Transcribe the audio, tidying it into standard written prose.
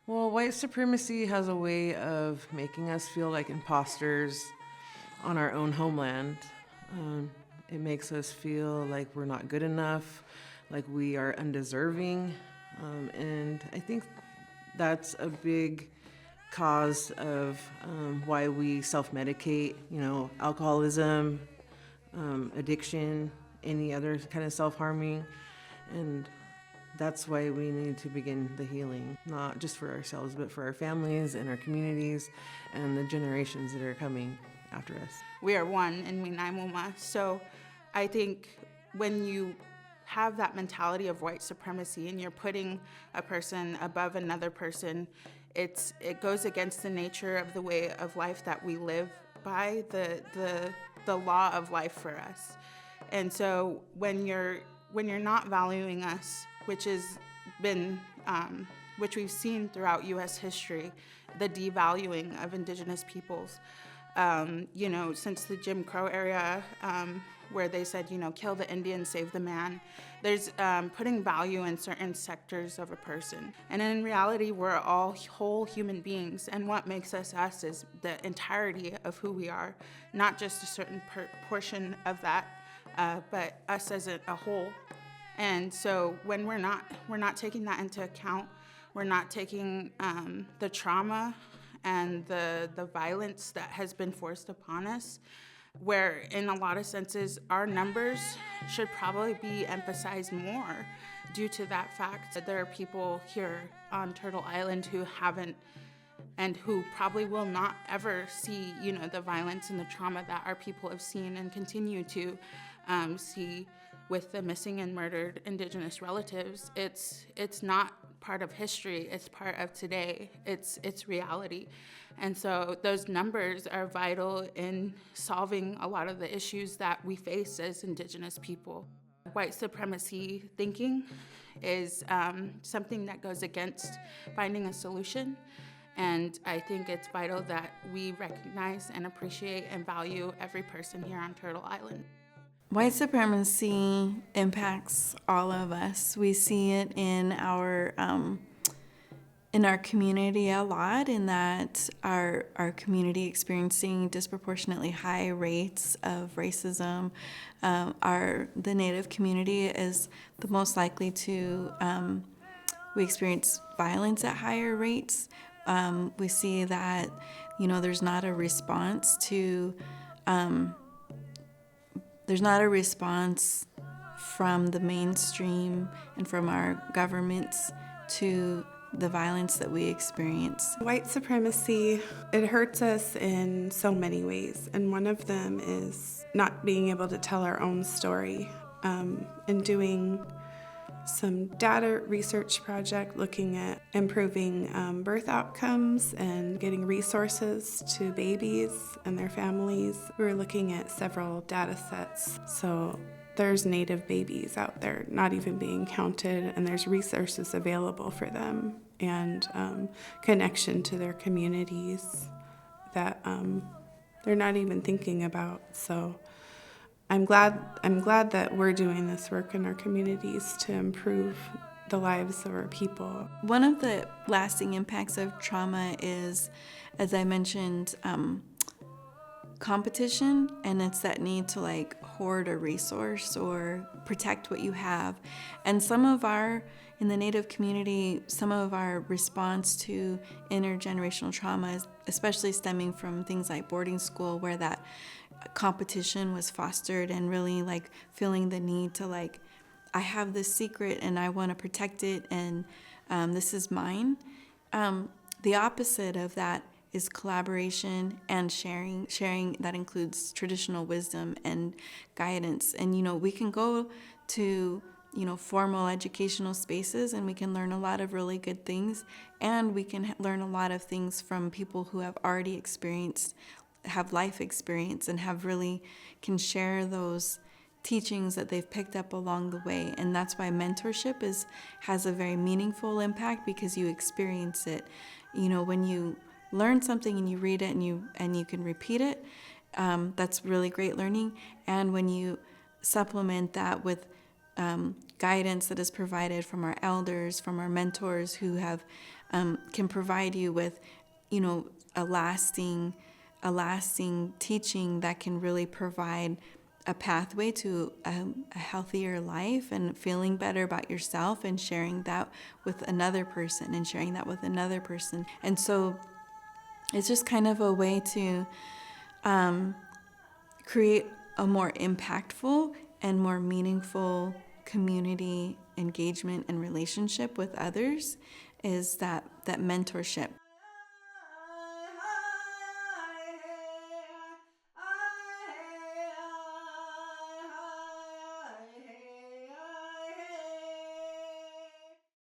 Well, white supremacy has a way of making us feel like imposters on our own homeland. It makes us feel like we're not good enough, like we are undeserving. And I think that's a big cause of why we self medicate, alcoholism, addiction, any other kind of self harming. And that's why we need to begin the healing, not just for ourselves, but for our families and our communities and the generations that are coming after us. We are one in Minaimuma. So I think when you have that mentality of white supremacy and you're putting a person above another person, it goes against the nature of the way of life that we live by, the law of life for us. And so when you're not valuing us, which has been which we've seen throughout U.S. history, the devaluing of indigenous peoples, since the Jim Crow era, where they said, kill the Indian, save the man. There's putting value in certain sectors of a person. And in reality, we're all whole human beings. And what makes us us is the entirety of who we are, not just a certain portion of that, but us as a whole. And so when we're not taking that into account, we're not taking the trauma and the violence that has been forced upon us, where in a lot of senses our numbers should probably be emphasized more due to that fact that there are people here on Turtle Island who haven't and who probably will not ever see, the violence and the trauma that our people have seen and continue to see with the missing and murdered indigenous relatives. It's not part of history, it's part of today, it's reality. And so those numbers are vital in solving a lot of the issues that we face as indigenous people. White supremacy thinking is something that goes against finding a solution. And I think it's vital that we recognize and appreciate and value every person here on Turtle Island. White supremacy impacts all of us. We see it in our community a lot, in that our community experiencing disproportionately high rates of racism. The Native community is the most likely to we experience violence at higher rates. We see that there's not a response from the mainstream and from our governments to the violence that we experience. White supremacy, it hurts us in so many ways, and one of them is not being able to tell our own story. In doing some data research project looking at improving birth outcomes and getting resources to babies and their families, we were looking at several data sets. So there's Native babies out there not even being counted, and there's resources available for them and connection to their communities that they're not even thinking about. So I'm glad that we're doing this work in our communities to improve the lives of our people. One of the lasting impacts of trauma is, as I mentioned, competition, and it's that need to hoard a resource or protect what you have. And in the Native community, some of our response to intergenerational trauma is especially stemming from things like boarding school, where that competition was fostered, and really feeling the need to I have this secret and I want to protect it, and this is mine. The opposite of that is collaboration and sharing that includes traditional wisdom and guidance. And we can go to formal educational spaces, and we can learn a lot of really good things, and we can learn a lot of things from people who have already have life experience and can share those teachings that they've picked up along the way. And that's why mentorship has a very meaningful impact, because you experience it. When you learn something and you read it and you can repeat it, that's really great learning. And when you supplement that with guidance that is provided from our elders, from our mentors who have can provide you with, a lasting teaching that can really provide a pathway to a healthier life and feeling better about yourself and sharing that with another person and sharing that with another person. And so it's just kind of a way to create a more impactful and more meaningful community engagement and relationship with others, is that mentorship.